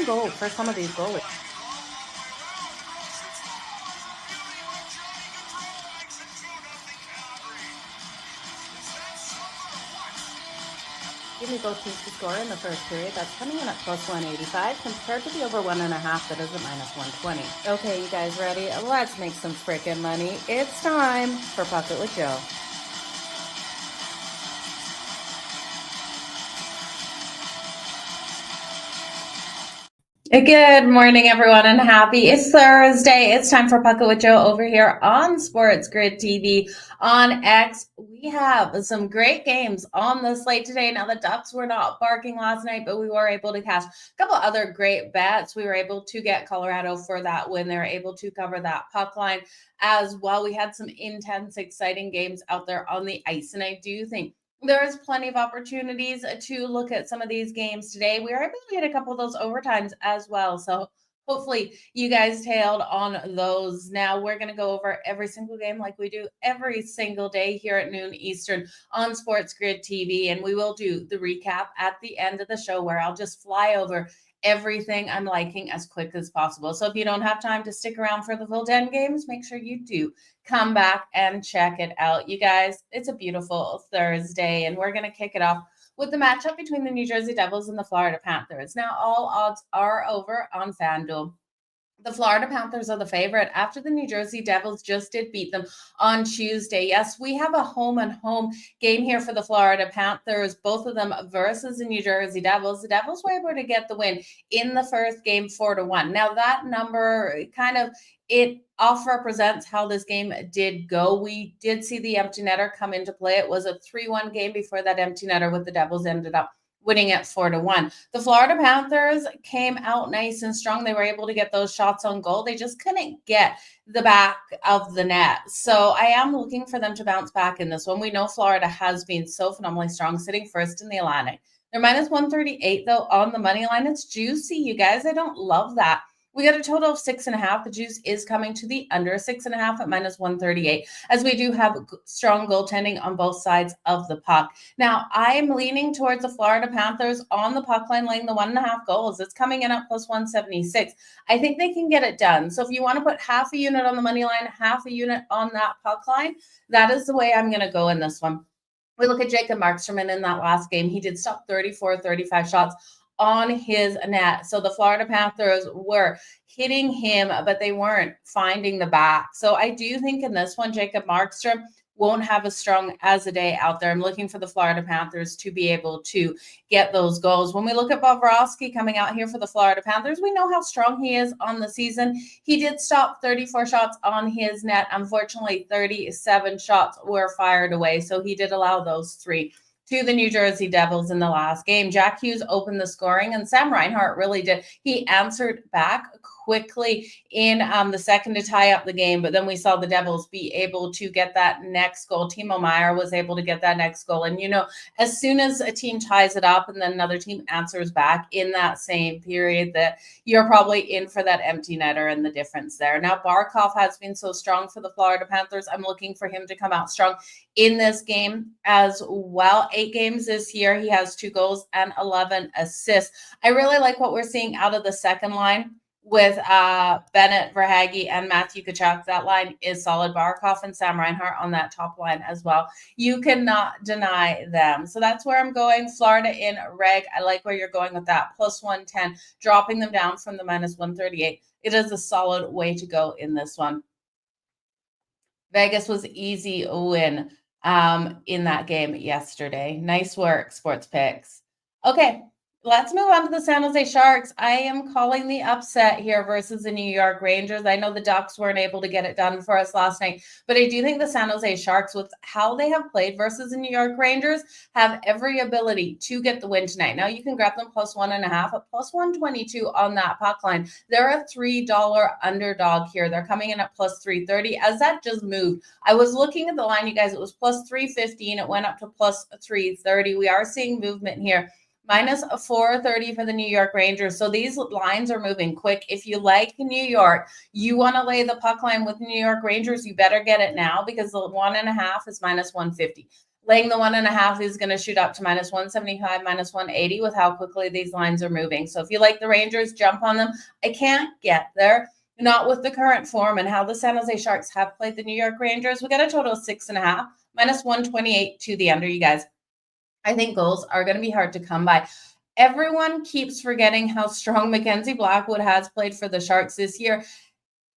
goal for some of these goalies. Give me both teams to score in the first period. That's coming in at plus 185 compared to the over 1.5 that is at minus 120. Okay, you guys ready? Let's make some freaking money. It's time for Puck It with Jo. Good morning, everyone, and happy Thursday. It's time for Puck It with Jo over here on SportsGrid TV. On X, we have some great games on the slate today. Now, the Ducks were not barking last night, but we were able to cash a couple other great bets. We were able to get Colorado for that win. They were able to cover that puck line as well. We had some intense, exciting games out there on the ice, and I do think there is plenty of opportunities to look at some of these games today. We were able to get a couple of those overtimes as well. So hopefully you guys tailed on those. Now we're going to go over every single game like we do every single day here at noon Eastern on SportsGrid TV. And we will do the recap at the end of the show where I'll just fly over everything I'm liking as quick as possible. So if you don't have time to stick around for the full 10 games, make sure you do come back and check it out. You guys, it's a beautiful Thursday, and we're going to kick it off with the matchup between the New Jersey Devils and the Florida Panthers. Now, all odds are over on FanDuel. The Florida Panthers are the favorite after the New Jersey Devils just did beat them on Tuesday. Yes, we have a home game here for the Florida Panthers, both of them versus the New Jersey Devils. The Devils were able to get the win in the first game 4-1. Now that number it off represents how this game did go. We did see the empty netter come into play. It was a 3-1 game before that empty netter with the Devils ended up winning at 4-1. The Florida Panthers came out nice and strong. They were able to get those shots on goal. They just couldn't get the back of the net. So I am looking for them to bounce back in this one. We know Florida has been so phenomenally strong, sitting first in the Atlantic. They're minus 138, though, on the money line. It's juicy, you guys. I don't love that. We got a total of 6.5. The juice is coming to the under 6.5 at minus 138, as we do have strong goaltending on both sides of the puck. Now, I'm leaning towards the Florida Panthers on the puck line, laying the 1.5 goals. It's coming in at plus 176. I think they can get it done. So if you want to put half a unit on the money line, half a unit on that puck line, that is the way I'm going to go in this one. We look at Jacob Markstrom in that last game. He did stop 35 shots on his net. So the Florida Panthers were hitting him, but they weren't finding the back. So I do think in this one, Jacob Markstrom won't have as strong as a day out there. I'm looking for the Florida Panthers to be able to get those goals. When we look at Bobrovsky coming out here for the Florida Panthers, we know how strong he is on the season. He did stop 34 shots on his net. Unfortunately, 37 shots were fired away. So he did allow those 3 to the New Jersey Devils in the last game. Jack Hughes opened the scoring, and Sam Reinhart really did. He answered back quickly in the second to tie up the game, but then we saw the Devils be able to get that next goal. Timo Meier was able to get that next goal. And, as soon as a team ties it up and then another team answers back in that same period, that you're probably in for that empty netter and the difference there. Now, Barkov has been so strong for the Florida Panthers. I'm looking for him to come out strong in this game as well. 8 games this year. He has 2 goals and 11 assists. I really like what we're seeing out of the second line with Bennett, Verhaeghe, and Matthew Tkachuk. That line is solid. Barkov and Sam Reinhart on that top line as well. You cannot deny them. So that's where I'm going. Florida in reg. I like where you're going with that. Plus 110, dropping them down from the minus 138. It is a solid way to go in this one. Vegas was easy win in that game yesterday. Nice work, Sports Picks. Okay, let's move on to the San Jose Sharks. I am calling the upset here versus the New York Rangers. I know the Ducks weren't able to get it done for us last night, but I do think the San Jose Sharks, with how they have played versus the New York Rangers, have every ability to get the win tonight. Now you can grab them plus 1.5 at plus 122 on that puck line. They're a $3 underdog here. They're coming in at plus 330 as that just moved. I was looking at the line, you guys. It was plus 315. It went up to plus 330. We are seeing movement here. Minus 430 for the New York Rangers. So these lines are moving quick. If you like New York, you want to lay the puck line with New York Rangers, you better get it now because the 1.5 is minus 150. Laying the 1.5 is going to shoot up to minus 175, minus 180 with how quickly these lines are moving. So if you like the Rangers, jump on them. I can't get there, not with the current form and how the San Jose Sharks have played the New York Rangers. We got a total of 6.5, minus 128 to the under, you guys. I think goals are going to be hard to come by. Everyone keeps forgetting how strong Mackenzie Blackwood has played for the Sharks this year.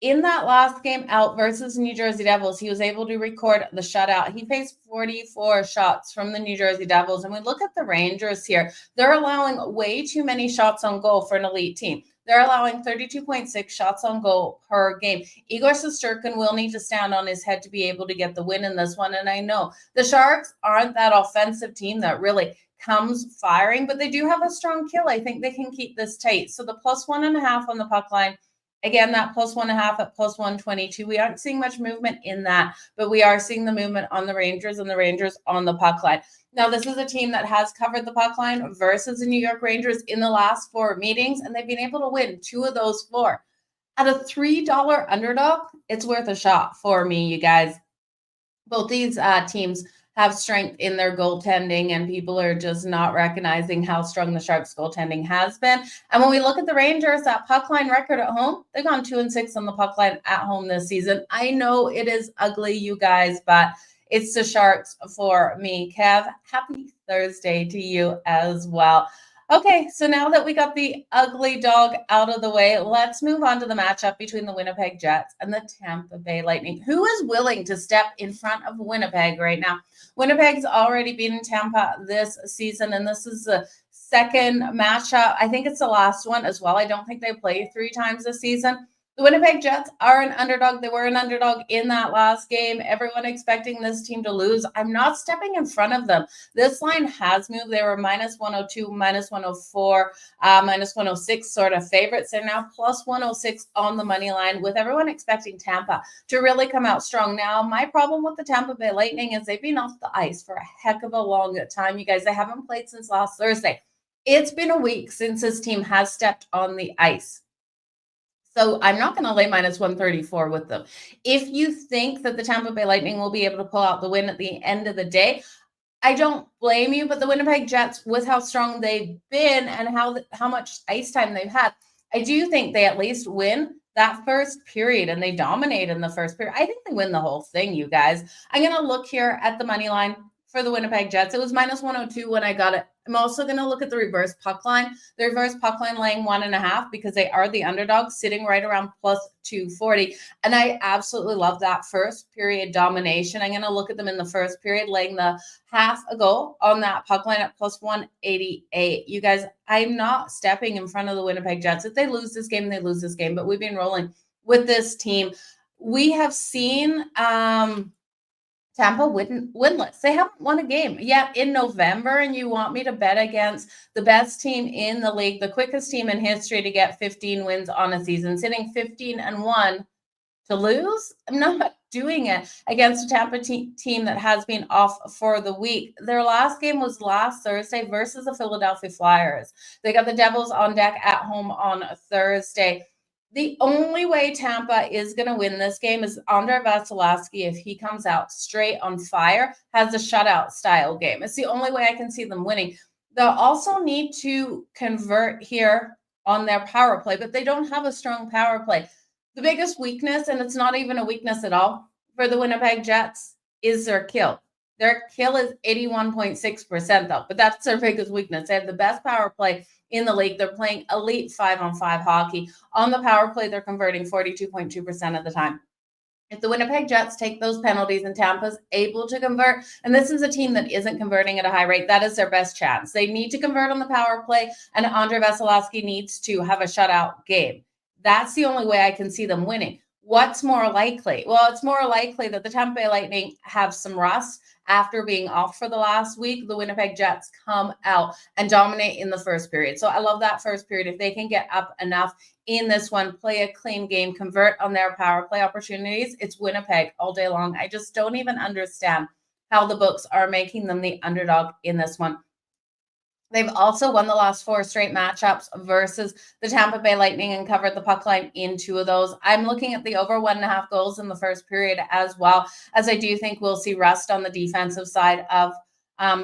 In that last game out versus New Jersey Devils, he was able to record the shutout. He faced 44 shots from the New Jersey Devils. And we look at the Rangers here. They're allowing way too many shots on goal for an elite team. They're allowing 32.6 shots on goal per game. Igor Shesterkin will need to stand on his head to be able to get the win in this one. And I know the Sharks aren't that offensive team that really comes firing, but they do have a strong kill. I think they can keep this tight. So the plus 1.5 on the puck line. Again, that plus 1.5 at plus 122. We aren't seeing much movement in that, but we are seeing the movement on the Rangers and the Rangers on the puck line. Now, this is a team that has covered the puck line versus the New York Rangers in the last 4 meetings, and they've been able to win 2 of those 4. At a $3 underdog, it's worth a shot for me, you guys. Both these teams have strength in their goaltending, and people are just not recognizing how strong the Sharks goaltending has been. And when we look at the Rangers, that puck line record at home, they've gone 2-6 on the puck line at home this season. I know it is ugly, you guys, but it's the Sharks for me. Kev, happy Thursday to you as well. Okay, so now that we got the ugly dog out of the way, let's move on to the matchup between the Winnipeg Jets and the Tampa Bay Lightning. Who is willing to step in front of Winnipeg right now? Winnipeg's already beaten Tampa this season, and this is the second matchup. I think it's the last one as well. I don't think they play 3 times this season. The Winnipeg Jets are an underdog. They were an underdog in that last game. Everyone expecting this team to lose. I'm not stepping in front of them. This line has moved. They were minus 102, minus 104, minus 106 sort of favorites. They're now plus 106 on the money line with everyone expecting Tampa to really come out strong. Now, my problem with the Tampa Bay Lightning is they've been off the ice for a heck of a long time. You guys, they haven't played since last Thursday. It's been a week since this team has stepped on the ice. So I'm not going to lay minus 134 with them. If you think that the Tampa Bay Lightning will be able to pull out the win at the end of the day, I don't blame you, but the Winnipeg Jets, with how strong they've been and how much ice time they've had, I do think they at least win that first period, and they dominate in the first period. I think they win the whole thing, you guys. I'm going to look here at the money line for the Winnipeg Jets. It was minus 102 when I got it. I'm also going to look at the reverse puck line. The reverse puck line laying 1.5 because they are the underdog, sitting right around plus 240. And I absolutely love that first period domination. I'm going to look at them in the first period, laying the half a goal on that puck line at plus 188. You guys, I'm not stepping in front of the Winnipeg Jets. If they lose this game, they lose this game. But we've been rolling with this team. We have seen Tampa winless. They haven't won a game yet in November, and you want me to bet against the best team in the league, the quickest team in history to get 15 wins on a season, sitting 15-1 to lose? I'm not doing it against a Tampa team that has been off for the week. Their last game was last Thursday versus the Philadelphia Flyers. They got the Devils on deck at home on Thursday. The only way Tampa is going to win this game is Andrei Vasilevskiy, if he comes out straight on fire, has a shutout style game. It's the only way I can see them winning. They'll also need to convert here on their power play, but they don't have a strong power play. The biggest weakness, and it's not even a weakness at all, for the Winnipeg Jets is their kill. Their kill is 81.6% though, but that's their biggest weakness. They have the best power play in the league. They're playing elite 5-on-5 hockey. On the power play, they're converting 42.2% of the time. If the Winnipeg Jets take those penalties and Tampa's able to convert, and this is a team that isn't converting at a high rate, that is their best chance. They need to convert on the power play, and Andrei Vasilevskiy needs to have a shutout game. That's the only way I can see them winning. What's more likely? Well, it's more likely that the Tampa Bay Lightning have some rust after being off for the last week. The Winnipeg Jets come out and dominate in the first period. So I love that first period. If they can get up enough in this one, play a clean game, convert on their power play opportunities, it's Winnipeg all day long. I just don't even understand how the books are making them the underdog in this one. They've also won the last 4 straight matchups versus the Tampa Bay Lightning and covered the puck line in 2 of those. I'm looking at the over 1.5 goals in the first period as well, as I do think we'll see rust on the defensive side of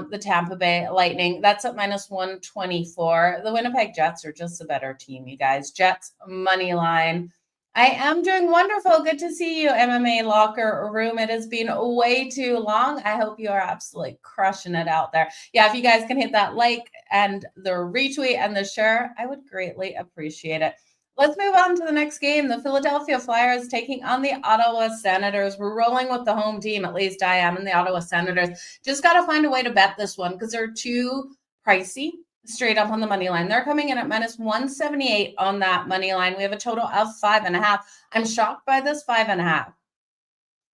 the Tampa Bay Lightning. That's at minus 124. The Winnipeg Jets are just a better team, you guys. Jets money line. I am doing wonderful. Good to see you, MMA Locker Room. It has been way too long. I hope you are absolutely crushing it out there. Yeah, if you guys can hit that like and the retweet and the share, I would greatly appreciate it. Let's move on to the next game. The Philadelphia Flyers taking on the Ottawa Senators. We're rolling with the home team, at least I am, and the Ottawa Senators. Just got to find a way to bet this one because they're too pricey straight up on the money line. They're coming in at minus 178 on that money line. We have a total of 5.5. I'm shocked by this 5.5.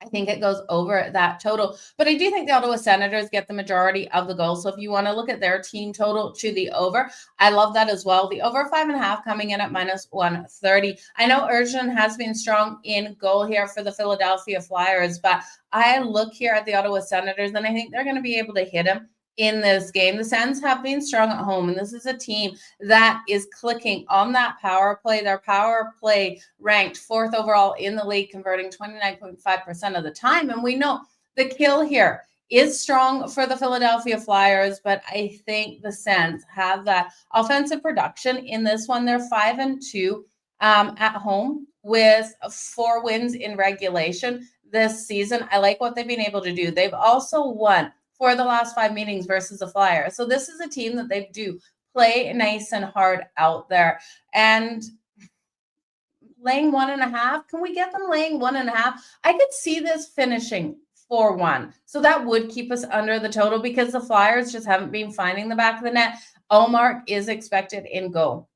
I think it goes over that total. But I do think the Ottawa Senators get the majority of the goals. So if you want to look at their team total to the over, I love that as well. The over 5.5 coming in at minus 130. I know Urchin has been strong in goal here for the Philadelphia Flyers, but I look here at the Ottawa Senators and I think they're going to be able to hit him in this game. The Sens have been strong at home, and this is a team that is clicking on that power play. Their power play ranked 4th overall in the league, converting 29.5% of the time. And we know the kill here is strong for the Philadelphia Flyers, but I think the Sens have that offensive production in this one. They're 5-2 at home with 4 wins in regulation this season. I like what they've been able to do. They've also won for the last 5 meetings versus the Flyers. So this is a team that they do play nice and hard out there. And laying 1.5, can we get them laying 1.5? I could see this finishing 4-1. So that would keep us under the total because the Flyers just haven't been finding the back of the net. Ullmark is expected in goal.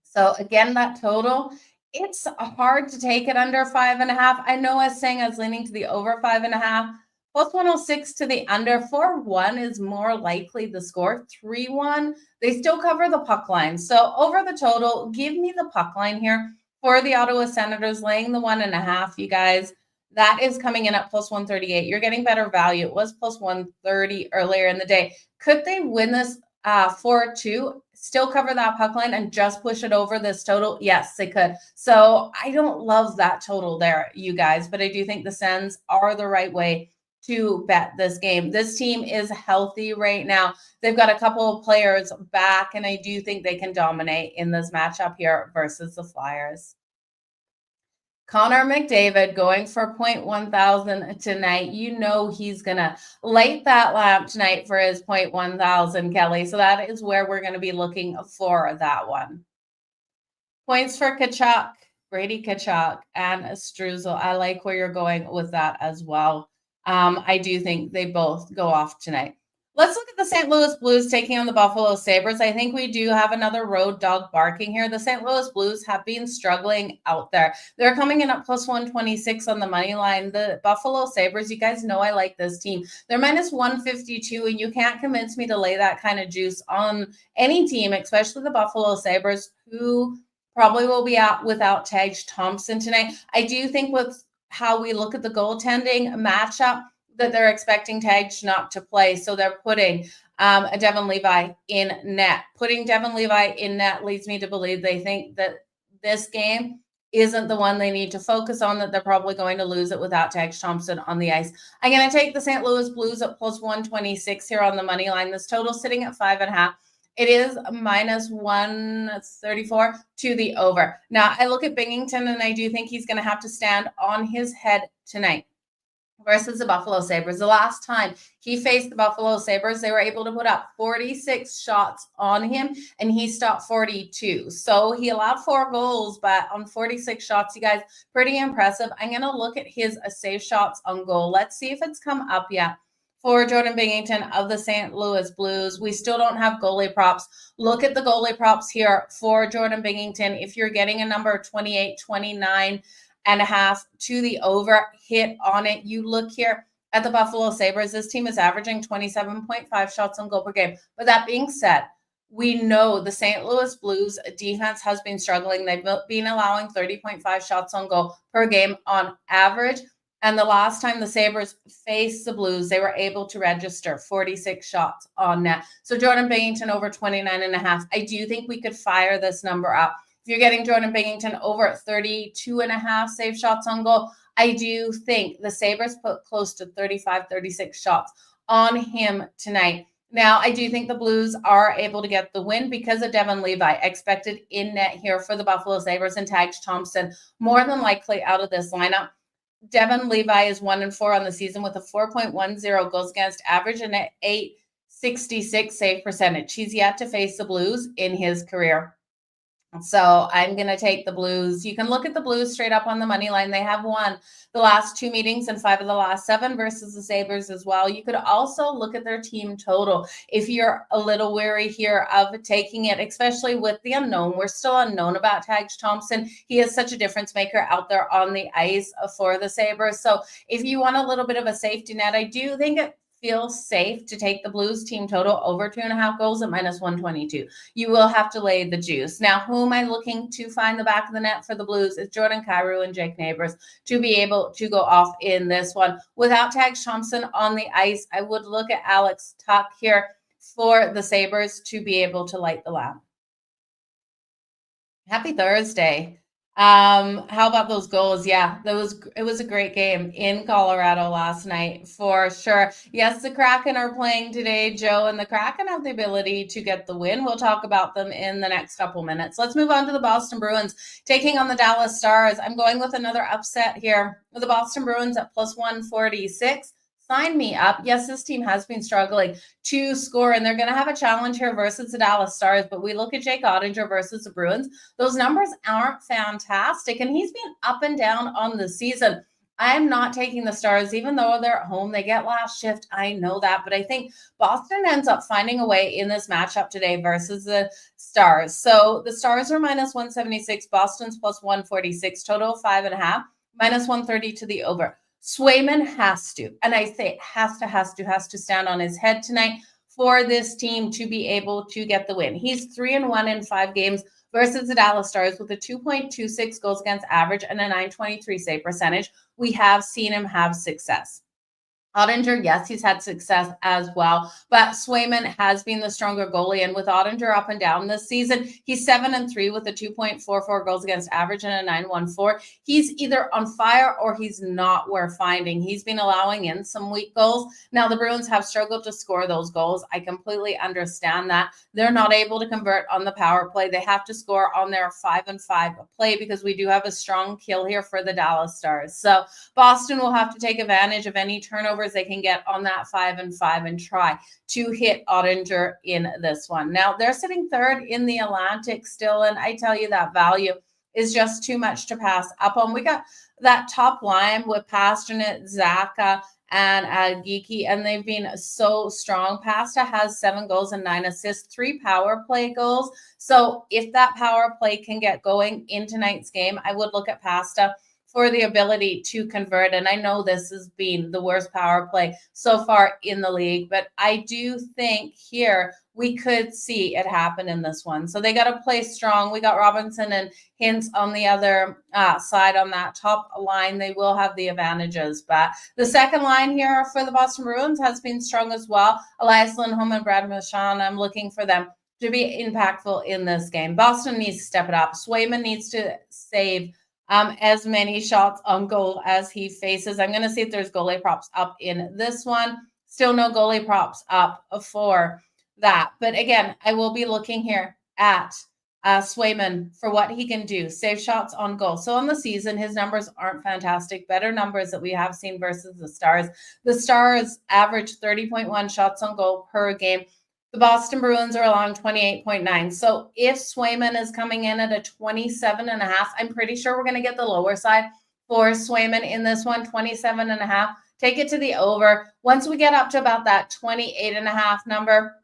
So again, that total, it's hard to take it under 5.5. I know I was saying I was leaning to the over 5.5. Plus 106 to the under. 4-1 is more likely the score. 3-1, they still cover the puck line. So over the total, give me the puck line here for the Ottawa Senators, laying the 1.5, you guys. That is coming in at plus 138. You're getting better value. It was plus 130 earlier in the day. Could they win this 4-2, still cover that puck line and just push it over this total? Yes, they could. So I don't love that total there, you guys, but I do think the Sens are the right way to bet this game. This team is healthy right now. They've got a couple of players back, and I do think they can dominate in this matchup here versus the Flyers. Connor McDavid going for 0.1000 tonight. You know he's going to light that lamp tonight for his 0.1000, Kelly. So that is where we're going to be looking for that one. Points for Tkachuk, Brady Tkachuk, and Struzel. I like where you're going with that as well. I do think they both go off tonight. Let's look at the St. Louis Blues taking on the Buffalo Sabres. I think we do have another road dog barking here. The St. Louis Blues have been struggling out there. They're coming in at plus 126 on the money line. The Buffalo Sabres, you guys know I like this team. They're minus 152, and you can't convince me to lay that kind of juice on any team, especially the Buffalo Sabres, who probably will be out without Tage Thompson tonight. I do think with how we look at the goaltending matchup that they're expecting Tage not to play. So they're putting a Devin Levi in net. Putting Devin Levi in net leads me to believe they think that this game isn't the one they need to focus on, that they're probably going to lose it without Tage Thompson on the ice. I'm going to take the St. Louis Blues at plus 126 here on the money line. This total sitting at 5.5. It is minus 134 to the over. Now, I look at Binghamton, and I do think he's going to have to stand on his head tonight versus the Buffalo Sabres. The last time he faced the Buffalo Sabres, they were able to put up 46 shots on him, and he stopped 42. So he allowed 4 goals, but on 46 shots, you guys, pretty impressive. I'm going to look at his save shots on goal. Let's see if it's come up yet. For Jordan Binnington of the St. Louis Blues, we still don't have goalie props. Look at the goalie props here for Jordan Binnington. If you're getting a number 28, 29.5 to the over, hit on it. You look here at the Buffalo Sabres. This team is averaging 27.5 shots on goal per game. But that being said, we know the St. Louis Blues defense has been struggling. They've been allowing 30.5 shots on goal per game on average. And the last time the Sabres faced the Blues, they were able to register 46 shots on net. So Jordan Binnington over 29.5. I do think we could fire this number up. If you're getting Jordan Binnington over 32.5 save shots on goal, I do think the Sabres put close to 35, 36 shots on him tonight. Now, I do think the Blues are able to get the win because of Devon Levi, expected in net here for the Buffalo Sabres, and Tage Thompson more than likely out of this lineup. Devon Levi is 1-4 on the season with a 4.10 goals against average and an 866 save percentage. He's yet to face the Blues in his career. So I'm going to take the Blues. You can look at the Blues straight up on the money line. They have won the last 2 meetings and 5 of the last 7 versus the Sabres as well. You could also look at their team total if you're a little wary here of taking it, especially with the unknown. We're still unknown about Tage Thompson. He is such a difference maker out there on the ice for the Sabres. So if you want a little bit of a safety net, I do think it feels safe to take the Blues team total over 2.5 goals at -122. You will have to lay the juice. Now, who am I looking to find the back of the net for the Blues? It's Jordan Kyrou and Jake Neighbors to be able to go off in this one. Without Tage Thompson on the ice, I would look at Alex Tuch here for the Sabres to be able to light the lamp. Happy Thursday. How about those goals? Yeah, it was a great game in Colorado last night for sure. Yes, the Kraken are playing today, Joe, and the Kraken have the ability to get the win. We'll talk about them in the next couple minutes. Let's move on to the Boston Bruins taking on the Dallas Stars. I'm going with another upset here with the Boston Bruins at +146. Sign me up. Yes, this team has been struggling to score, and they're going to have a challenge here versus the Dallas Stars. But we look at Jake Oettinger versus the Bruins. Those numbers aren't fantastic, and he's been up and down on the season. I'm not taking the Stars, even though they're at home. They get last shift. I know that, but I think Boston ends up finding a way in this matchup today versus the Stars. So the Stars are -176, Boston's +146, total 5.5, -130 to the over. Swayman has to, and I say has to stand on his head tonight for this team to be able to get the win. He's 3-1 in 5 games versus the Dallas Stars with a 2.26 goals against average and a 923 save percentage. We have seen him have success. Oettinger, yes, he's had success as well, but Swayman has been the stronger goalie. And with Oettinger up and down this season, he's 7-3 with a 2.44 goals against average and a 914. He's either on fire or he's not worth finding. He's been allowing in some weak goals. Now, the Bruins have struggled to score those goals. I completely understand that. They're not able to convert on the power play. They have to score on their 5-5 play because we do have a strong kill here for the Dallas Stars. So Boston will have to take advantage of any turnovers they can get on that 5-5 and try to hit Oettinger in this one. Now, they're sitting third in the Atlantic still, and I tell you that value is just too much to pass up on. We got that top line with Pastrnak, Zacha, and Geeky, and they've been so strong. Pasta has 7 goals and 9 assists, 3 power play goals. So if that power play can get going in tonight's game, I would look at Pasta for the ability to convert. And I know this has been the worst power play so far in the league, but I do think here we could see it happen in this one. So they got to play strong. We got Robinson and Hintz on the other side on that top line. They will have the advantages. But the second line here for the Boston Bruins has been strong as well. Elias Lindholm and Brad Marchand, I'm looking for them to be impactful in this game. Boston needs to step it up. Swayman needs to save as many shots on goal as he faces. I'm going to see if there's goalie props up in this one. Still no goalie props up for that. But again, I will be looking here at Swayman for what he can do. Save shots on goal. So on the season, his numbers aren't fantastic. Better numbers that we have seen versus the Stars. The Stars average 30.1 shots on goal per game. The Boston Bruins are allowing 28.9. So if Swayman is coming in at a 27.5, I'm pretty sure we're going to get the lower side for Swayman in this one, 27.5. Take it to the over. Once we get up to about that 28.5 number,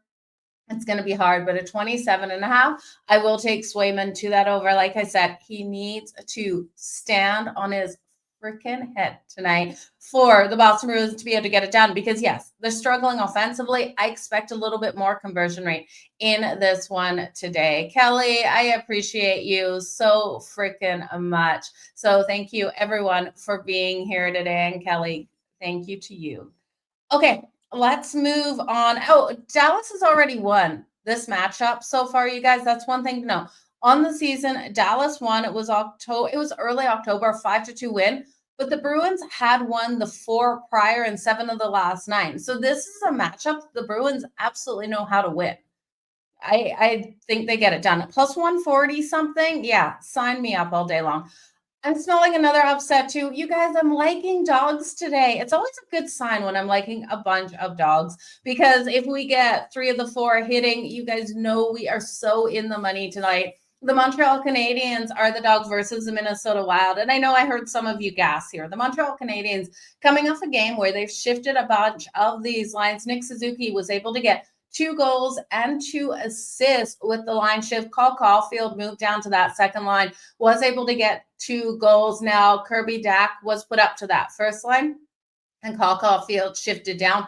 it's going to be hard, but a 27.5, I will take Swayman to that over. Like I said, he needs to stand on his freaking head tonight for the Boston Bruins to be able to get it done because, yes, they're struggling offensively. I expect a little bit more conversion rate in this one today. Kelly, I appreciate you so freaking much. So thank you, everyone, for being here today. And Kelly, thank you to you. Okay, let's move on. Oh, Dallas has already won this matchup so far, you guys. That's one thing to know. On the season, Dallas won. It was early October, 5-2 win. But the Bruins had won the 4 prior and 7 of the last 9. So this is a matchup the Bruins absolutely know how to win. I think they get it done. Plus 140 something. Yeah, sign me up all day long. I'm smelling another upset too. You guys, I'm liking dogs today. It's always a good sign when I'm liking a bunch of dogs because if we get 3 of the 4 hitting, you guys know we are so in the money tonight. The Montreal Canadiens are the dog versus the Minnesota Wild. And I know I heard some of you gas here. The Montreal Canadiens coming off a game where they've shifted a bunch of these lines. Nick Suzuki was able to get 2 goals and 2 assists with the line shift. Cole Caulfield moved down to that second line, was able to get 2 goals. Now, Kirby Dach was put up to that first line, and Cole Caulfield shifted down.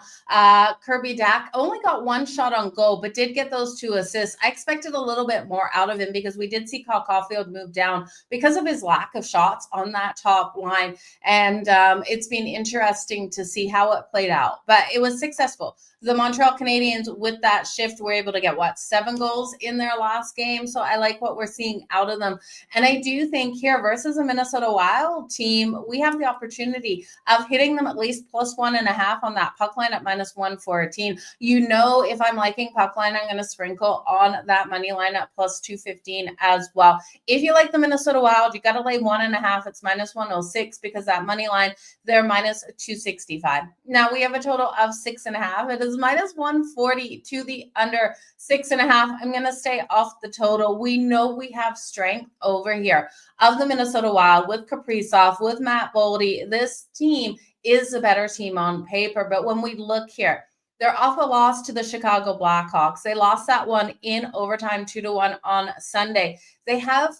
Kirby Dach only got 1 shot on goal, but did get those 2 assists. I expected a little bit more out of him because we did see Cole Caulfield move down because of his lack of shots on that top line. And it's been interesting to see how it played out, but it was successful. The Montreal Canadiens, with that shift, were able to get, 7 goals in their last game. So I like what we're seeing out of them. And I do think here versus a Minnesota Wild team, we have the opportunity of hitting them at least plus 1.5 on that puck line at minus 114. You know, if I'm liking puck line, I'm going to sprinkle on that money line at plus 215 as well. If you like the Minnesota Wild, you got to lay 1.5. It's minus 106 because that money line, they're minus 265. Now we have a total of 6.5. It is minus 140 to the under 6.5. I'm going to stay off the total. We know we have strength over here of the Minnesota Wild with Kaprizov, with Matt Boldy. This team is a better team on paper. But when we look here, they're off a loss to the Chicago Blackhawks. They lost that one in overtime 2-1 on Sunday. They have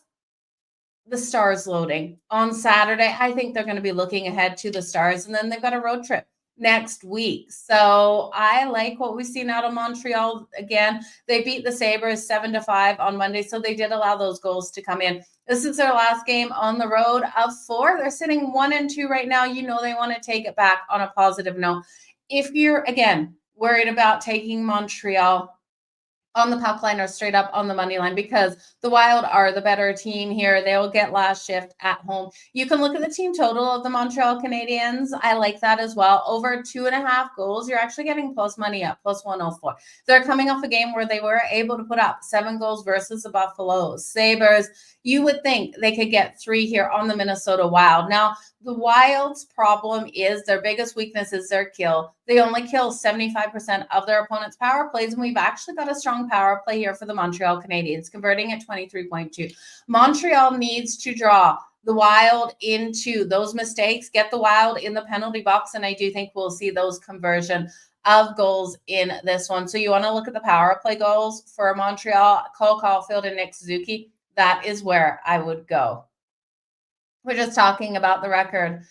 the Stars loading on Saturday. I think they're going to be looking ahead to the Stars, and then they've got a road trip next week. So I like what we've seen out of Montreal. Again, they beat the Sabres 7-5 on Monday, so they did allow those goals to come in. This is their last game on the road of 4. They're sitting 1-2 right now. You know they want to take it back on a positive note. If you're, again, worried about taking Montreal on the puck line or straight up on the money line, because the Wild are the better team here. They will get last shift at home. You can look at the team total of the Montreal Canadiens. I like that as well. Over 2.5 goals, you're actually getting plus money up, plus 104. They're coming off a game where they were able to put up 7 goals versus the Buffalo Sabres. You would think they could get 3 here on the Minnesota Wild. Now, the Wild's problem is their biggest weakness is their kill. They only kill 75% of their opponent's power plays, and we've actually got a strong power play here for the Montreal Canadiens, converting at 23.2. Montreal needs to draw the Wild into those mistakes, get the Wild in the penalty box, and I do think we'll see those conversion of goals in this one. So you want to look at the power play goals for Montreal, Cole Caulfield and Nick Suzuki. That is where I would go. We're just talking about the record.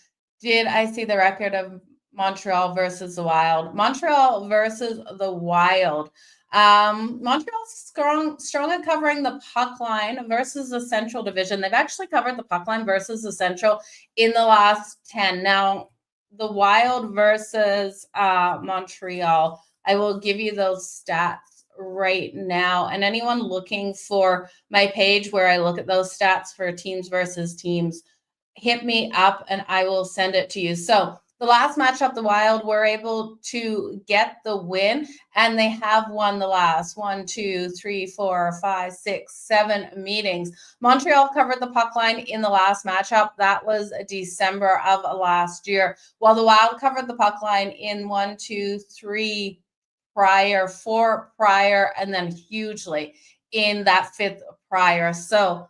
Did I see the record of Montreal versus the Wild? Montreal versus the Wild. Montreal's strong at covering the puck line versus the Central Division. They've actually covered the puck line versus the Central in the last 10. Now, the Wild versus Montreal, I will give you those stats right now. And anyone looking for my page where I look at those stats for teams versus teams, hit me up and I will send it to you. So the last matchup, the Wild were able to get the win, and they have won the last 1, 2, 3, 4, 5, 6, 7 meetings. Montreal covered the puck line in the last matchup. That was December of last year, while the Wild covered the puck line in 1, 2, 3 prior, 4 prior, and then hugely in that 5th prior. So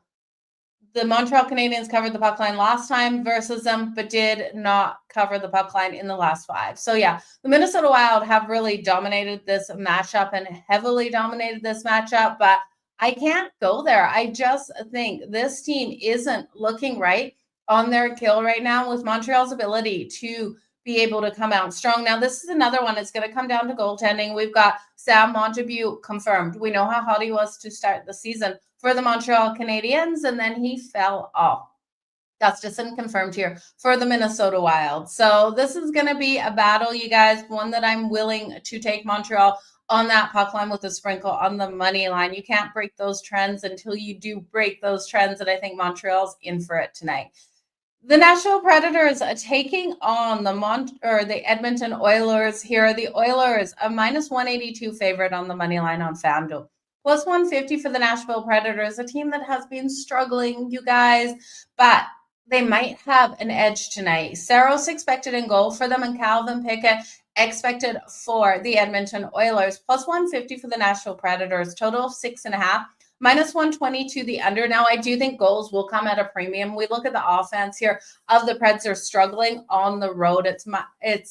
the Montreal Canadiens covered the puck line last time versus them, but did not cover the puck line in the last 5. So yeah, the Minnesota Wild have really dominated this matchup and heavily dominated this matchup, but I can't go there. I just think this team isn't looking right. on their kill right now with Montreal's ability to be able to come out strong. Now, this is another one. It's going to come down to goaltending. We've got Sam Montague confirmed. We know how hot he was to start the season for the Montreal Canadiens, and then he fell off. Gustafson confirmed here for the Minnesota Wild. So this is going to be a battle, you guys, one that I'm willing to take Montreal on that puck line with a sprinkle on the money line. You can't break those trends until you do break those trends, and I think Montreal's in for it tonight. The Nashville Predators are taking on the Edmonton Oilers here. The Oilers, a minus 182 favorite on the money line on FanDuel. Plus 150 for the Nashville Predators, a team that has been struggling, you guys, but they might have an edge tonight. Saros expected in goal for them, and Calvin Pickett expected for the Edmonton Oilers. Plus 150 for the Nashville Predators, total of 6.5. Minus 122 the under. Now, I do think goals will come at a premium. We look at the offense here of the Preds. They're struggling on the road. It's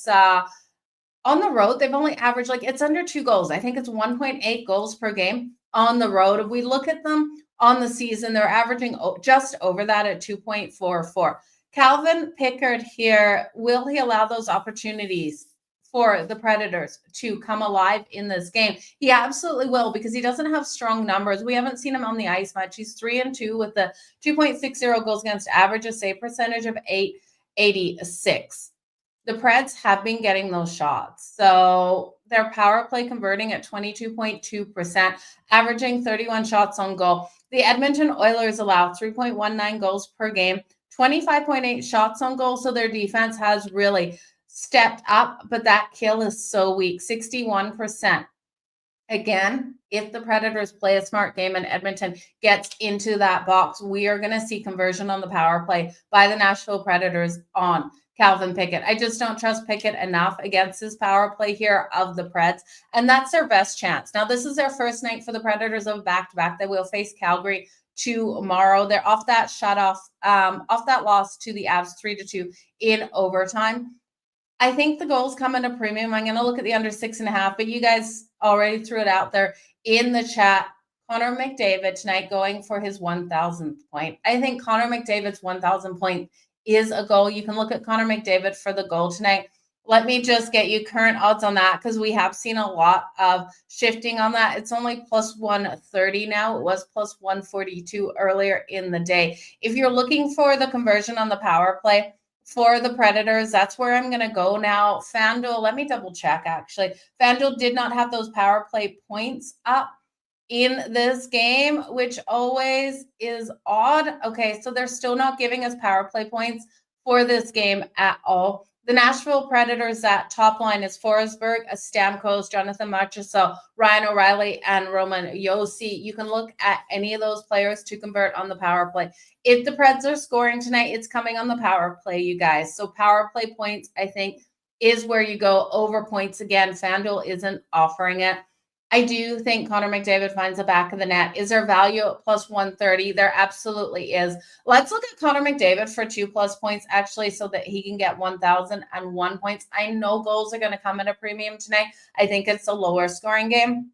on the road. They've only averaged it's under 2 goals. I think it's 1.8 goals per game on the road. If we look at them on the season, they're averaging just over that at 2.44. Calvin Pickard here, will he allow those opportunities for the Predators to come alive in this game? He absolutely will, because he doesn't have strong numbers. We haven't seen him on the ice much. He's 3-2 with the 2.60 goals against average, a save percentage of 886. The Preds have been getting those shots. So their power play converting at 22.2%, averaging 31 shots on goal. The Edmonton Oilers allow 3.19 goals per game, 25.8 shots on goal. So their defense has really stepped up, but that kill is so weak, 61%. Again, if the Predators play a smart game and Edmonton gets into that box, we are going to see conversion on the power play by the Nashville Predators on Calvin Pickett. I just don't trust Pickett enough against this power play here of the Preds, and that's their best chance. Now, this is their first night for the Predators of back-to-back. They will face Calgary tomorrow. They're off that off that loss to the Avs 3-2 in overtime. I think the goals come at a premium. I'm going to look at the under 6.5, but you guys already threw it out there in the chat. Connor McDavid tonight going for his 1,000th point. I think Connor McDavid's 1,000 point is a goal. You can look at Connor McDavid for the goal tonight. Let me just get you current odds on that, because we have seen a lot of shifting on that. It's only plus 130 now. It was plus 142 earlier in the day. If you're looking for the conversion on the power play for the Predators, that's where I'm going to go now. FanDuel, let me double check actually. FanDuel did not have those power play points up in this game, which always is odd. Okay, so they're still not giving us power play points for this game at all. The Nashville Predators, that top line is Forsberg, Stamkos, Jonathan Marchessault, Ryan O'Reilly, and Roman Josi. You can look at any of those players to convert on the power play. If the Preds are scoring tonight, it's coming on the power play, you guys. So power play points, I think, is where you go over points. Again, FanDuel isn't offering it. I do think Connor McDavid finds the back of the net. Is there value at plus 130? There absolutely is. Let's look at Connor McDavid for 2+ points, actually, so that he can get 1,001 points. I know goals are going to come at a premium tonight. I think it's a lower scoring game.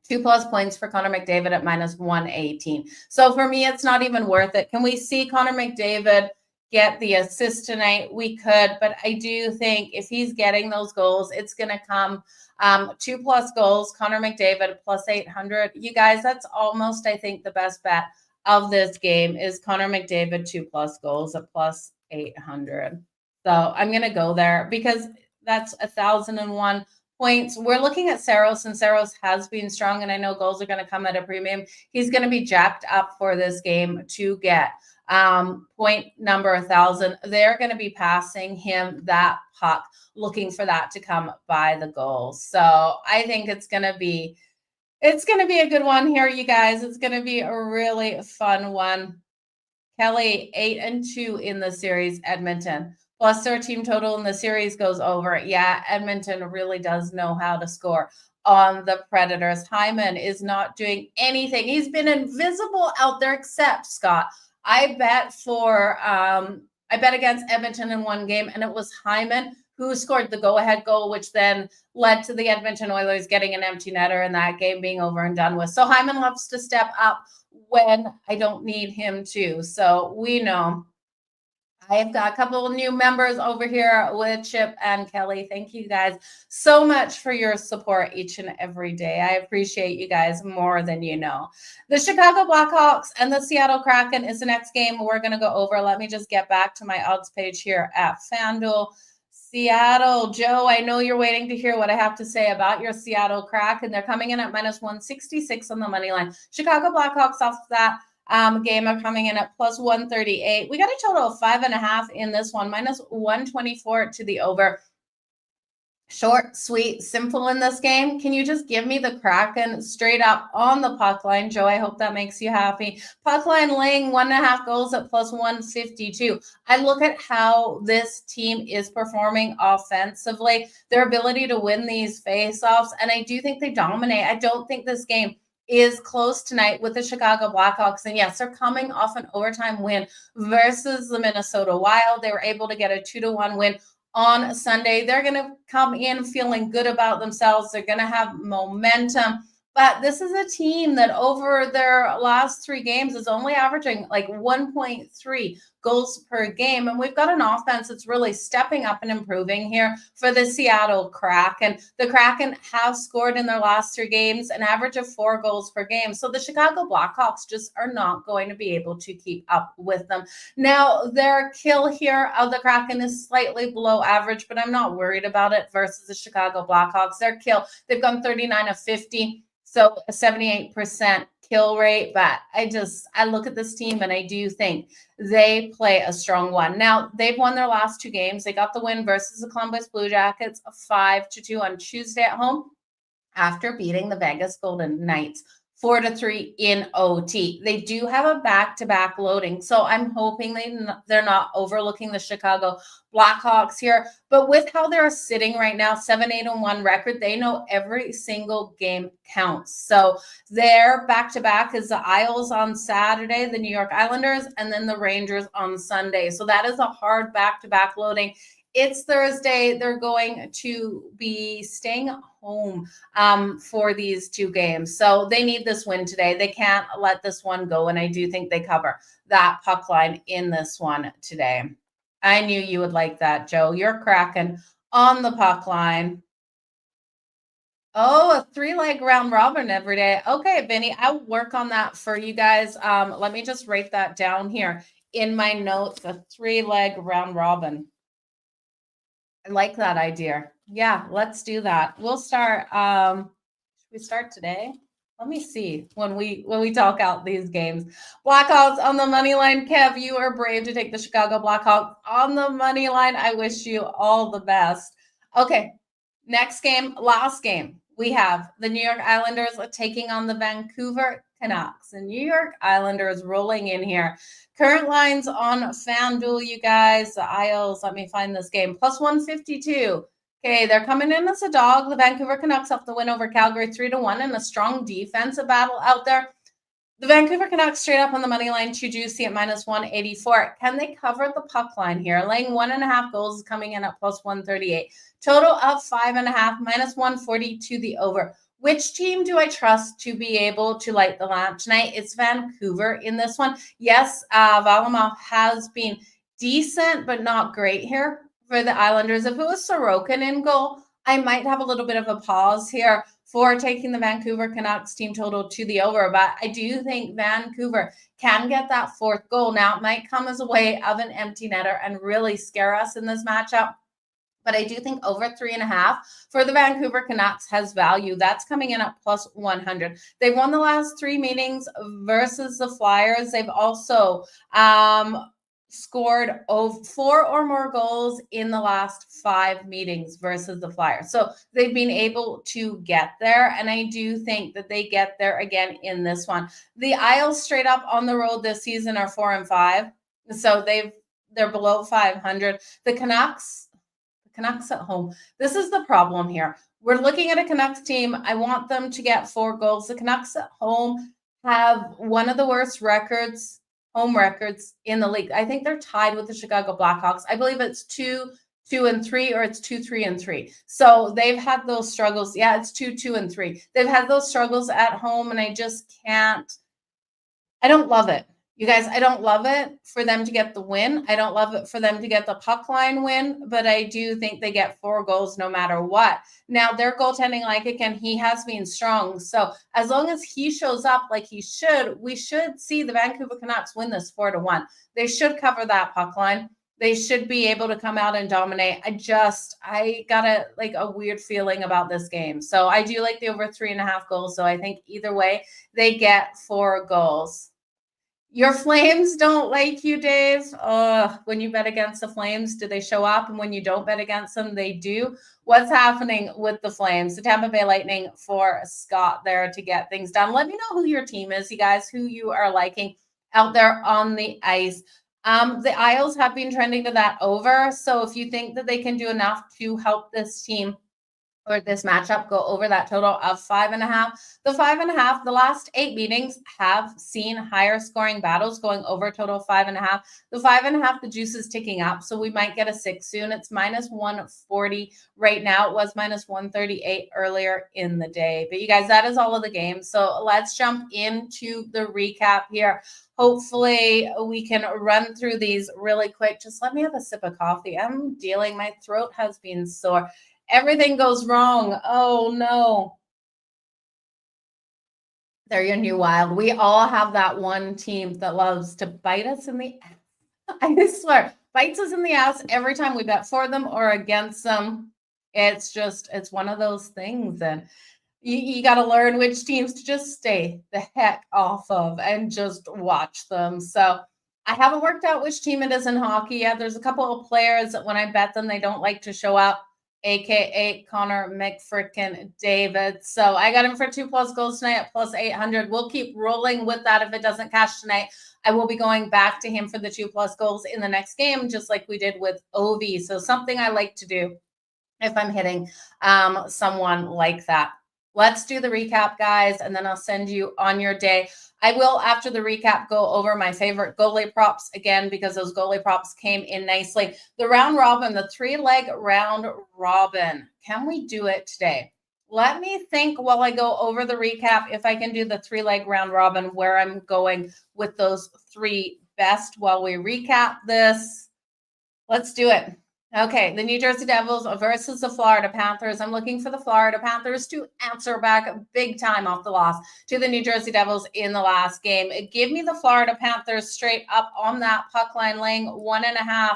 2+ points for Connor McDavid at minus 118. So for me, it's not even worth it. Can we see Connor McDavid get the assist tonight? We could, but I do think if he's getting those goals, it's going to come 2+ goals. Connor McDavid plus 800. You guys, that's almost, I think, the best bet of this game is Connor McDavid 2+ goals at plus 800. So I'm going to go there because that's 1,001 points. We're looking at Saros, and Saros has been strong, and I know goals are going to come at a premium. He's going to be jacked up for this game to get point number 1,000. They're going to be passing him that puck, looking for that to come by the goal. So I think it's going to be a good one here, you guys. It's going to be a really fun one. Kelly, 8-2 in the series. Edmonton plus their team total in the series goes over. Yeah, Edmonton really does know how to score on the Predators. Hyman is not doing anything. He's been invisible out there, except Scott. I bet against Edmonton in one game, and it was Hyman who scored the go-ahead goal, which then led to the Edmonton Oilers getting an empty netter and that game being over and done with. So Hyman loves to step up when I don't need him to. So we know I've got a couple of new members over here with Chip and Kelly. Thank you guys so much for your support each and every day. I appreciate you guys more than you know. The Chicago Blackhawks and the Seattle Kraken is the next game we're going to go over. Let me just get back to my odds page here at FanDuel. Seattle, Joe, I know you're waiting to hear what I have to say about your Seattle Kraken. They're coming in at minus 166 on the money line. Chicago Blackhawks off that game are coming in at plus 138. We got a total of 5.5 in this one, minus 124 to the over. Short, sweet, simple in this game. Can you just give me the Kraken straight up on the puck line, Joe? I hope that makes you happy. Puck line laying 1.5 goals at plus 152. I look at how this team is performing offensively, their ability to win these face-offs, and I do think they dominate. I don't think this game is close tonight with the Chicago Blackhawks. And yes, they're coming off an overtime win versus the Minnesota Wild. They were able to get a 2-1 win on Sunday. They're going to come in feeling good about themselves. They're going to have momentum. But this is a team that over their last 3 games is only averaging like 1.3 goals per game. And we've got an offense that's really stepping up and improving here for the Seattle Kraken. The Kraken have scored in their last 3 games an average of 4 goals per game. So the Chicago Blackhawks just are not going to be able to keep up with them. Now, their kill here of the Kraken is slightly below average, but I'm not worried about it versus the Chicago Blackhawks. Their kill, they've gone 39 of 50. So a 78% kill rate, but I look at this team and I do think they play a strong one. Now, they've won their last 2 games. They got the win versus the Columbus Blue Jackets, 5-2 on Tuesday at home after beating the Vegas Golden Knights 4-3 in OT. They do have a back-to-back loading, so I'm hoping they're not overlooking the Chicago Blackhawks here. But with how they're sitting right now, 7-8-1 record, they know every single game counts. So their back-to-back is the Isles on Saturday, the New York Islanders, and then the Rangers on Sunday. So that is a hard back-to-back loading. It's Thursday. They're going to be staying home for these 2 games. So they need this win today. They can't let this one go. And I do think they cover that puck line in this one today. I knew you would like that, Joe. You're Kraken on the puck line. Oh, a 3-leg round robin every day. Okay, Vinny, I'll work on that for you guys. Let me just write that down here in my notes, a 3-leg round robin. I like that idea. Yeah, let's do that. We'll start. Should we start today? Let me see when we talk out these games. Blackhawks on the money line. Kev, you are brave to take the Chicago Blackhawks on the money line. I wish you all the best. Okay, next game, last game. We have the New York Islanders taking on the Vancouver Canucks. The New York Islanders rolling in here. Current lines on FanDuel, you guys. The Isles, let me find this game. Plus 152. Okay, they're coming in as a dog. The Vancouver Canucks have the win over Calgary 3-1 and a strong defensive battle out there. The Vancouver Canucks straight up on the money line, too juicy at minus 184. Can they cover the puck line here? Laying 1.5 goals is coming in at plus 138. Total of 5.5, minus 140 to the over. Which team do I trust to be able to light the lamp tonight? It's Vancouver in this one. Yes, Varlamov has been decent, but not great here for the Islanders. If it was Sorokin in goal, I might have a little bit of a pause here for taking the Vancouver Canucks team total to the over. But I do think Vancouver can get that 4th goal. Now, it might come as a way of an empty netter and really scare us in this matchup. But I do think over 3.5 for the Vancouver Canucks has value. That's coming in at plus 100. They've won the last 3 meetings versus the Flyers. They've also scored 4 or more goals in the last 5 meetings versus the Flyers. So they've been able to get there, and I do think that they get there again in this one. The Isles straight up on the road this season are 4-5. So they're below 500. The Canucks at home. This is the problem here. We're looking at a Canucks team. I want them to get 4 goals. The Canucks at home have one of the worst home records in the league. I think they're tied with the Chicago Blackhawks. I believe it's 2-2-3, or it's 2-3-3. So they've had those struggles. Yeah, it's 2-2-3. They've had those struggles at home, and I don't love it. You guys, I don't love it for them to get the win. I don't love it for them to get the puck line win, but I do think they get 4 goals no matter what. Now, their goaltending, like again, he has been strong. So as long as he shows up like he should, we should see the Vancouver Canucks win this 4-1. They should cover that puck line. They should be able to come out and dominate. I got a weird feeling about this game. So I do like the over 3.5 goals. So I think either way, they get 4 goals. Your Flames don't like you, Dave. When you bet against the Flames, do they show up? And when you don't bet against them, they do. What's happening with the Flames? The Tampa Bay Lightning for Scott there to get things done. Let me know who your team is, you guys, who you are liking out there on the ice. The Isles have been trending to that over. So if you think that they can do enough to help this team or this matchup go over that total of 5.5. The 5.5, the last 8 meetings have seen higher scoring battles going over total 5.5. The 5.5, the juice is ticking up, so we might get a 6 soon. It's minus 140 right now. It was minus 138 earlier in the day. But you guys, that is all of the games. So let's jump into the recap here. Hopefully we can run through these really quick. Just let me have a sip of coffee. My throat has been sore. Everything goes wrong. Oh, no. They're your new wild. We all have that one team that loves to bite us in the ass. I swear, bites us in the ass every time we bet for them or against them. It's one of those things. And you got to learn which teams to just stay the heck off of and just watch them. So I haven't worked out which team it is in hockey yet. There's a couple of players that when I bet them, they don't like to show up. AKA Connor McFrickin David. So I got him for 2+ goals tonight at plus 800. We'll keep rolling with that. If it doesn't cash tonight, I will be going back to him for the 2+ goals in the next game, just like we did with Ovi. So something I like to do if I'm hitting someone like that. Let's do the recap, guys, and then I'll send you on your day. I will, after the recap, go over my favorite goalie props again because those goalie props came in nicely. The round robin, the 3-leg round robin. Can we do it today? Let me think while I go over the recap if I can do the 3-leg round robin where I'm going with those 3 best while we recap this. Let's do it. Okay, the New Jersey Devils versus the Florida Panthers. I'm looking for the Florida Panthers to answer back big time off the loss to the New Jersey Devils in the last game. Give me the Florida Panthers straight up on that puck line, laying 1.5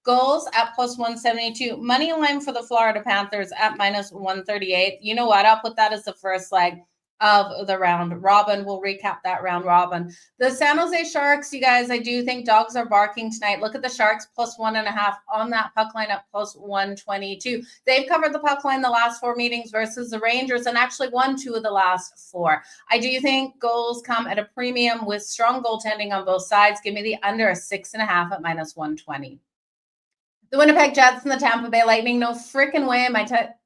goals at plus 172. Money line for the Florida Panthers at minus 138. You know what? I'll put that as the first leg of the round robin. We'll recap that round robin. The San Jose Sharks, you guys, I do think dogs are barking tonight. Look at the Sharks plus 1.5 on that puck line at plus 122. They've covered the puck line the last 4 meetings versus the Rangers and actually won 2 of the last 4. I do think goals come at a premium with strong goaltending on both sides. Give me the under 6.5 at minus 120. The Winnipeg Jets and the Tampa Bay Lightning. No freaking way am I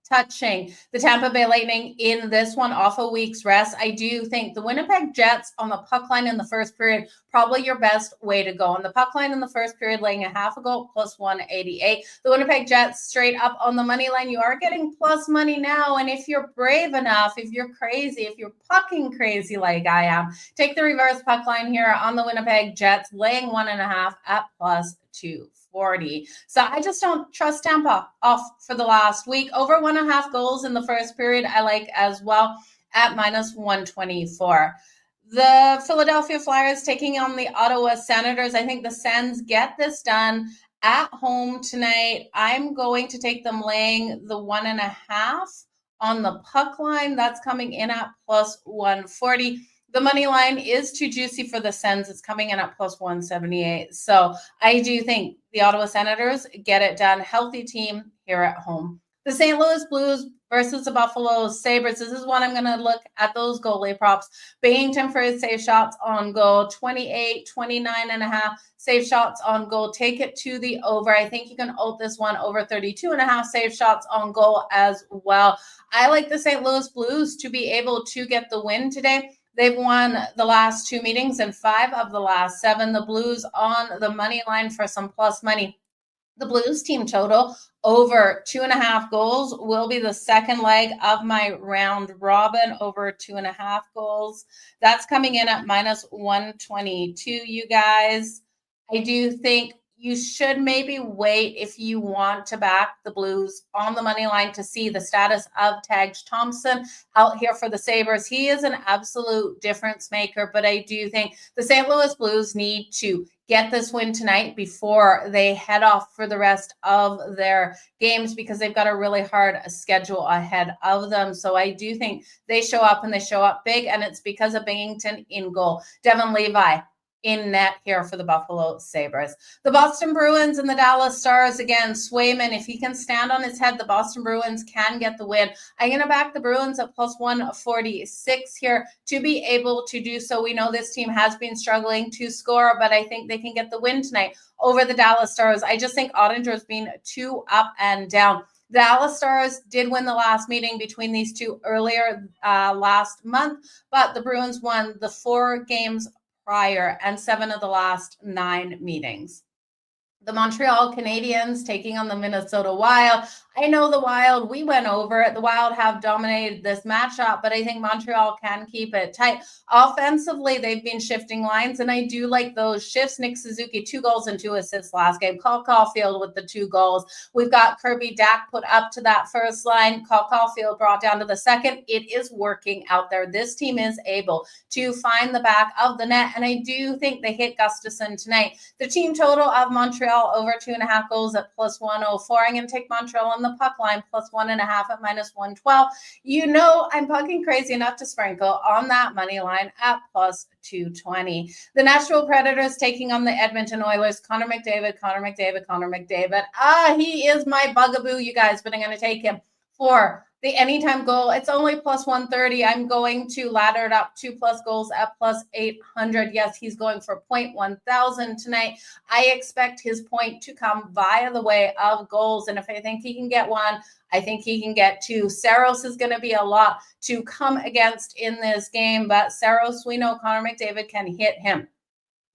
touching the Tampa Bay Lightning in this one off a week's rest. I do think the Winnipeg Jets on the puck line in the first period, probably your best way to go. On the puck line in the first period, laying 0.5 goal plus 188. The Winnipeg Jets straight up on the money line. You are getting plus money now. And if you're brave enough, if you're crazy, if you're pucking crazy like I am, take the reverse puck line here on the Winnipeg Jets, laying 1.5 at plus 240. So I just don't trust Tampa off for the last week. Over 1.5 goals in the first period, I like as well at minus 124. The Philadelphia Flyers taking on the Ottawa Senators. I think the Sens get this done at home tonight. I'm going to take them laying the 1.5 on the puck line. That's coming in at plus 140. The money line is too juicy for the Sens. It's coming in at plus 178. So I do think the Ottawa Senators get it done. Healthy team here at home. The St. Louis Blues versus the Buffalo Sabres. This is one I'm going to look at those goalie props. Binghamton for his save shots on goal. 28, 29.5 save shots on goal. Take it to the over. I think you can ult this one over 32.5 save shots on goal as well. I like the St. Louis Blues to be able to get the win today. They've won the last 2 meetings and 5 of the last 7. The Blues on the money line for some plus money. The Blues team total over 2.5 goals will be the second leg of my round robin, over 2.5 goals. That's coming in at -122, you guys. I do think you should maybe wait if you want to back the Blues on the money line to see the status of Tage Thompson out here for the Sabres. He is an absolute difference maker, but I do think the St. Louis Blues need to get this win tonight before they head off for the rest of their games, because they've got a really hard schedule ahead of them. So I do think they show up, and they show up big, and it's because of Binnington in goal. Devin Levi in net here for the Buffalo Sabres. The Boston Bruins and the Dallas Stars, again, Swayman, if he can stand on his head, the Boston Bruins can get the win. I'm going to back the Bruins at +146 here to be able to do so. We know this team has been struggling to score, but I think they can get the win tonight over the Dallas Stars. I just think Ottinger's been too up and down. The Dallas Stars did win the last meeting between these two earlier last month, but the Bruins won the 4 games prior and 7 of the last 9 meetings. The Montreal Canadiens taking on the Minnesota Wild. I know the Wild, we went over it. The Wild have dominated this matchup, but I think Montreal can keep it tight. Offensively, they've been shifting lines, and I do like those shifts. Nick Suzuki, 2 goals and 2 assists last game. Cole Caulfield with the 2 goals. We've got Kirby Dack put up to that first line. Cole Caulfield brought down to the second. It is working out there. This team is able to find the back of the net, and I do think they hit Gustafsson tonight. The team total of Montreal over 2.5 goals at +104. I'm going to take Montreal on the puck line +1.5 at -112. You know I'm pucking crazy enough to sprinkle on that money line at +220. The Nashville Predators taking on the Edmonton Oilers. Connor McDavid. He is my bugaboo, you guys, but I'm going to take him for the anytime goal. It's only +130. I'm going to ladder it up 2+ goals at +800. Yes, he's going for 0.1000 tonight. I expect his point to come via the way of goals. And if I think he can get 1, I think he can get 2. Saros is going to be a lot to come against in this game, but Saros, we know Connor McDavid can hit him.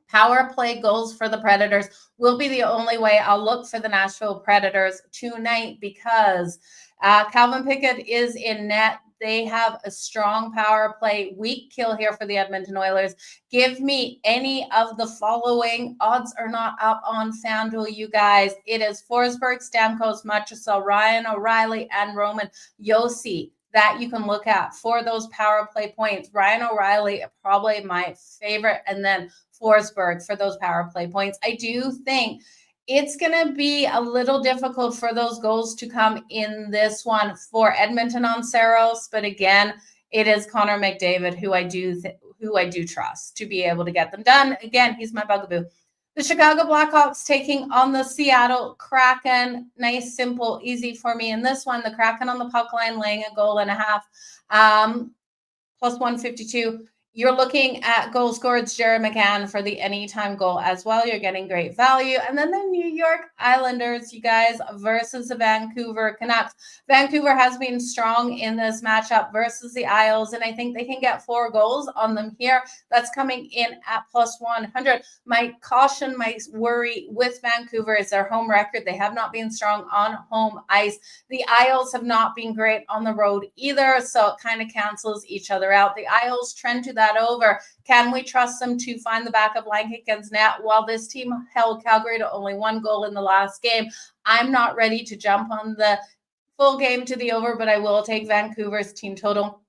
Power play goals for the Predators will be the only way I'll look for the Nashville Predators tonight, because Calvin Pickett is in net. They have a strong power play. Weak kill here for the Edmonton Oilers. Give me any of the following. Odds are not up on FanDuel, you guys. It is Forsberg, Stamkos, Marchessault, Ryan O'Reilly, and Roman Josi that you can look at for those power play points. Ryan O'Reilly, probably my favorite, and then Forsberg for those power play points. I do think it's going to be a little difficult for those goals to come in this one for Edmonton on Saros, but again, it is Connor McDavid who I do trust to be able to get them done. Again, he's my bugaboo. The Chicago Blackhawks taking on the Seattle Kraken. Nice, simple, easy for me in this one. The Kraken on the puck line laying a goal and a half, +152. You're looking at goal scored, Jerry McCann for the anytime goal as well. You're getting great value. And then the New York Islanders, you guys, versus the Vancouver Canucks. Vancouver has been strong in this matchup versus the Isles, and I think they can get 4 goals on them here. That's coming in at +100. My caution, my worry with Vancouver is their home record. They have not been strong on home ice. The Isles have not been great on the road either, so it kind of cancels each other out. The Isles trend to that over. Can we trust them to find the back of Langkicken's net? While this team held Calgary to only 1 goal in the last game, I'm not ready to jump on the full game to the over, but I will take Vancouver's team total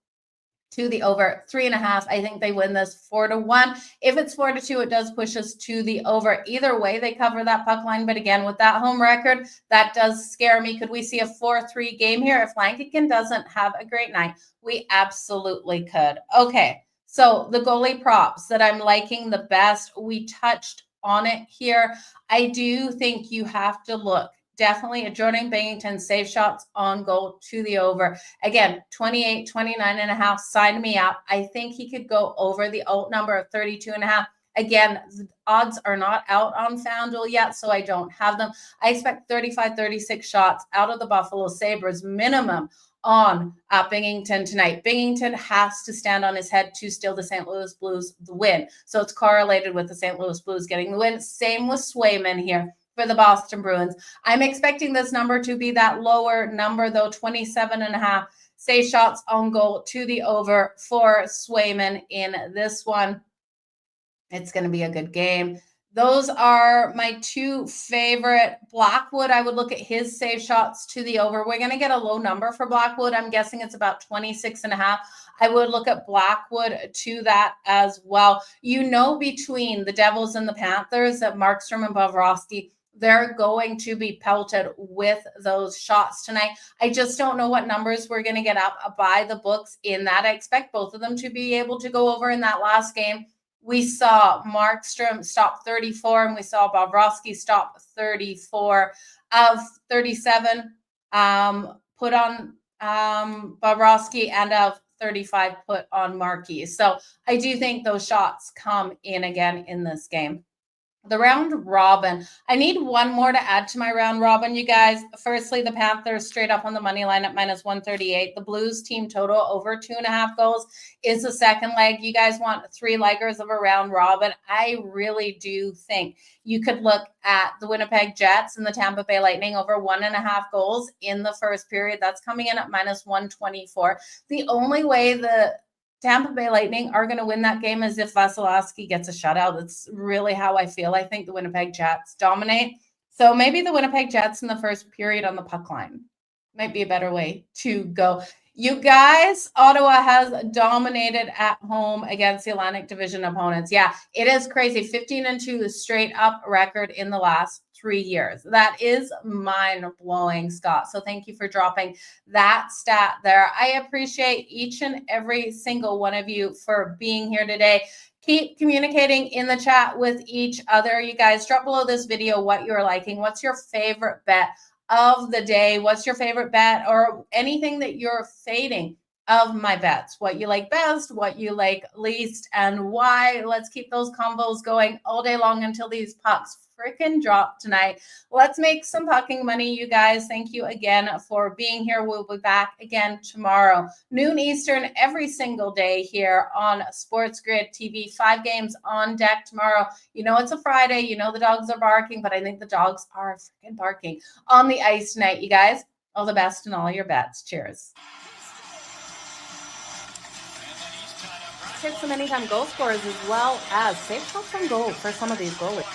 to the over 3.5. I think they win this 4-1. If it's 4-2, it does push us to the over. Either way, they cover that puck line. But again, with that home record, that does scare me. Could we see a 4-3 game here? If Langkicken doesn't have a great night, we absolutely could. Okay. So the goalie props that I'm liking the best, we touched on it here. I do think you have to look definitely at Jordan Binnington save shots on goal to the over. Again, 28, 29.5, sign me up. I think he could go over the alt number of 32.5. Again, the odds are not out on FanDuel yet, so I don't have them. I expect 35, 36 shots out of the Buffalo Sabres minimum on Binnington tonight. Binnington has to stand on his head to steal the St. Louis Blues the win. So it's correlated with the St. Louis Blues getting the win. Same with Swayman here. for the Boston Bruins. I'm expecting this number to be that lower number, though, 27.5. Say shots on goal to the over for Swayman in this one. It's going to be a good game. Those are my two favorite. Blackwood, I would look at his save shots to the over. We're going to get a low number for Blackwood. I'm guessing it's about 26.5. I would look at Blackwood to that as well. Between the Devils and the Panthers that Markstrom and Bobrovsky, they're going to be pelted with those shots tonight. I just don't know what numbers we're going to get up by the books in that. I expect both of them to be able to go over in that last game. We saw Markstrom stop 34, and we saw Bobrovsky stop 34 of 37 put on Bobrovsky, and of 35 put on Markey. So I do think those shots come in again in this game. The round robin. I need one more to add to my round robin, you guys. Firstly, the Panthers straight up on the money line at -138. The Blues team total over 2.5 goals is the second leg. You guys want 3 leggers of a round robin. I really do think you could look at the Winnipeg Jets and the Tampa Bay Lightning over 1.5 goals in the first period. That's coming in at -124. The only way the Tampa Bay Lightning are going to win that game is if Vasilevsky gets a shutout. That's really how I feel. I think the Winnipeg Jets dominate. So maybe the Winnipeg Jets in the first period on the puck line might be a better way to go. You guys, Ottawa has dominated at home against the Atlantic Division opponents. Yeah, it is crazy. 15-2 straight up record in the last 3 years. That is mind-blowing, Scott. So thank you for dropping that stat there. I appreciate each and every single one of you for being here today. Keep communicating in the chat with each other. You guys, drop below this video what you're liking. What's your favorite bet of the day? What's your favorite bet or anything that you're fading of my bets? What you like best, what you like least, and why. Let's keep those combos going all day long until these pucks freaking drop tonight. Let's make some pucking money, you guys. Thank you again for being here. We'll be back again tomorrow, noon Eastern, every single day here on SportsGrid TV. 5 games on deck tomorrow. You know it's a Friday. You know the dogs are barking, but I think the dogs are freaking barking on the ice tonight, you guys. All the best in all your bets. Cheers. Hit some anytime goal scorers as well as safe shots on goal for some of these goalies.